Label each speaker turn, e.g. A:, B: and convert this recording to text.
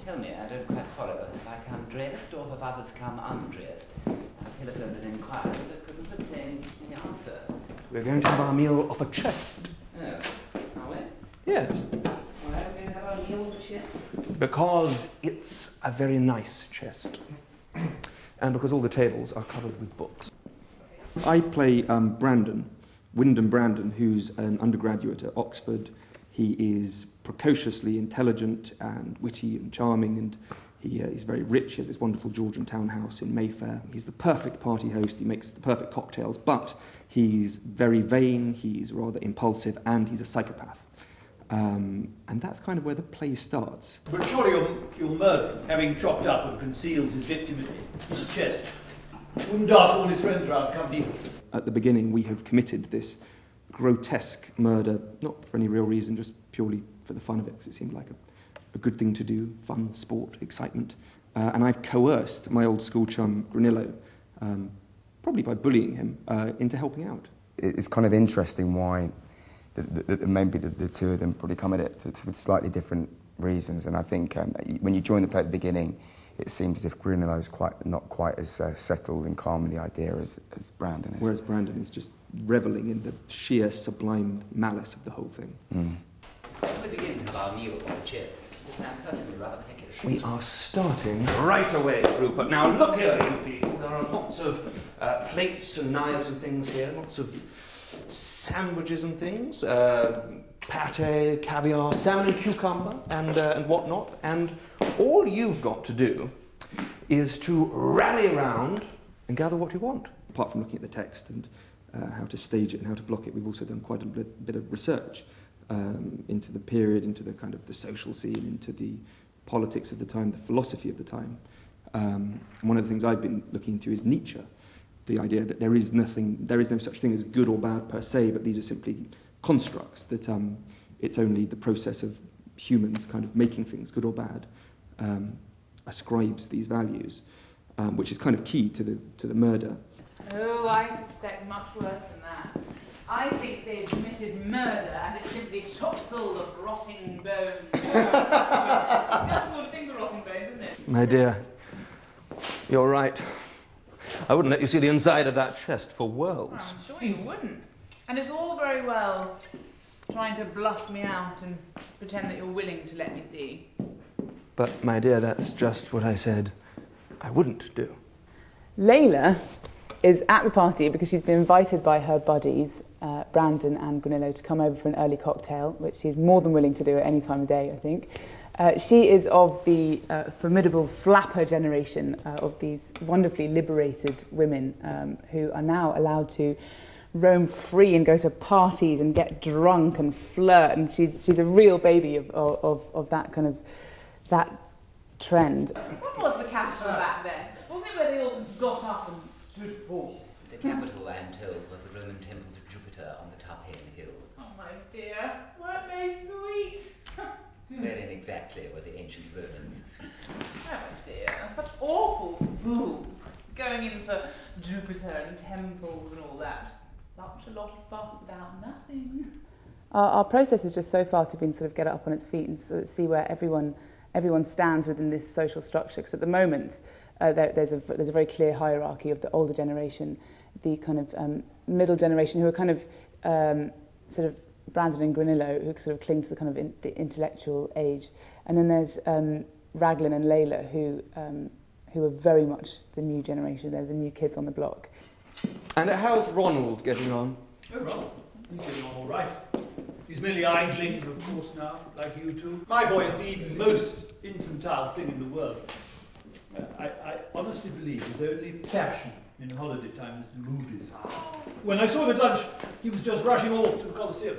A: tell me, I don't quite follow. If I come dressed or if others come undressed? I telephoned an inquiry but couldn't obtain any answer.
B: We're going to have our meal off a chest.
A: Oh, are we?
B: Yes.
A: Why are we going to have our meal off a chest?
B: Because it's a very nice chest. And because all the tables are covered with books. I play Brandon, Wyndham Brandon, who's an undergraduate at Oxford. He is precociously intelligent and witty and charming, and he's very rich. He has this wonderful Georgian townhouse in Mayfair. He's the perfect party host. He makes the perfect cocktails, but he's very vain, he's rather impulsive, and he's a psychopath. And that's kind of where the play starts.
C: But surely your murderer, having chopped up and concealed his victim in the chest, wouldn't ask all his friends round to come deal.
B: At the beginning, we have committed this grotesque murder, not for any real reason, just purely for the fun of it, because it seemed like a good thing to do, fun, sport, excitement. And I've coerced my old school chum, Granillo, probably by bullying him, into helping out.
D: It's kind of interesting why maybe the two of them probably come at it with slightly different reasons, and I think when you join the play at the beginning, it seems as if Granillo is not quite as settled and calm in the idea as Brandon is.
B: Whereas Brandon is just revelling in the sheer sublime malice of the whole thing.
A: When we begin to have our meal off a chest, I'm personally rather peckish.
B: We are starting right away, Rupert. Now look here, you people. There are lots of plates and knives and things here, lots of sandwiches and things, pate, caviar, salmon and cucumber, and whatnot. And all you've got to do is to rally around and gather what you want. Apart from looking at the text and how to stage it and how to block it, we've also done quite a bit of research into the period, into the kind of the social scene, into the politics of the time, the philosophy of the time. One of the things I've been looking into is Nietzsche. The idea that there is no such thing as good or bad per se, but these are simply constructs, that it's only the process of humans kind of making things good or bad ascribes these values, which is kind of key to the murder.
E: Oh, I suspect much worse than that. I think they've committed murder and it's simply chock full of rotting bones. It's just the sort of thing for rotting bones, isn't it?
B: My dear, you're right. I wouldn't let you see the inside of that chest for worlds.
E: Well, I'm sure you wouldn't. And it's all very well trying to bluff me out and pretend that you're willing to let me see.
B: But, my dear, that's just what I said I wouldn't do.
F: Layla is at the party because she's been invited by her buddies, Brandon and Granillo, to come over for an early cocktail, which she's more than willing to do at any time of day, I think. She is of the formidable flapper generation of these wonderfully liberated women who are now allowed to roam free and go to parties and get drunk and flirt, and she's a real baby of that kind of that trend.
E: What was the capital back then? Wasn't it where they all got up and stood forth?
A: The capital, I am told, was the Roman temple to Jupiter on the Tarpeian Hill.
E: Oh my dear, weren't they sweet?
A: Wherein exactly were the ancient Romans sweet?
E: Oh dear, such awful fools, going in for Jupiter and temples and all that. Such a lot of fuss about nothing.
F: Our process is just so far to been sort of get it up on its feet and sort of see where everyone stands within this social structure. Because at the moment, there's a very clear hierarchy of the older generation, the kind of middle generation who are kind of sort of Brandon and Granillo, who sort of cling to the kind of the intellectual age, and then there's Raglan and Layla, who are very much the new generation. They're the new kids on the block.
B: And how's Ronald getting on?
C: Oh, Ronald, he's getting on all right. He's merely idling, of course, now, like you two. My boy is the most infantile thing in the world. I honestly believe his only passion in holiday time is the movies. When I saw him at lunch, he was just rushing off to the Coliseum.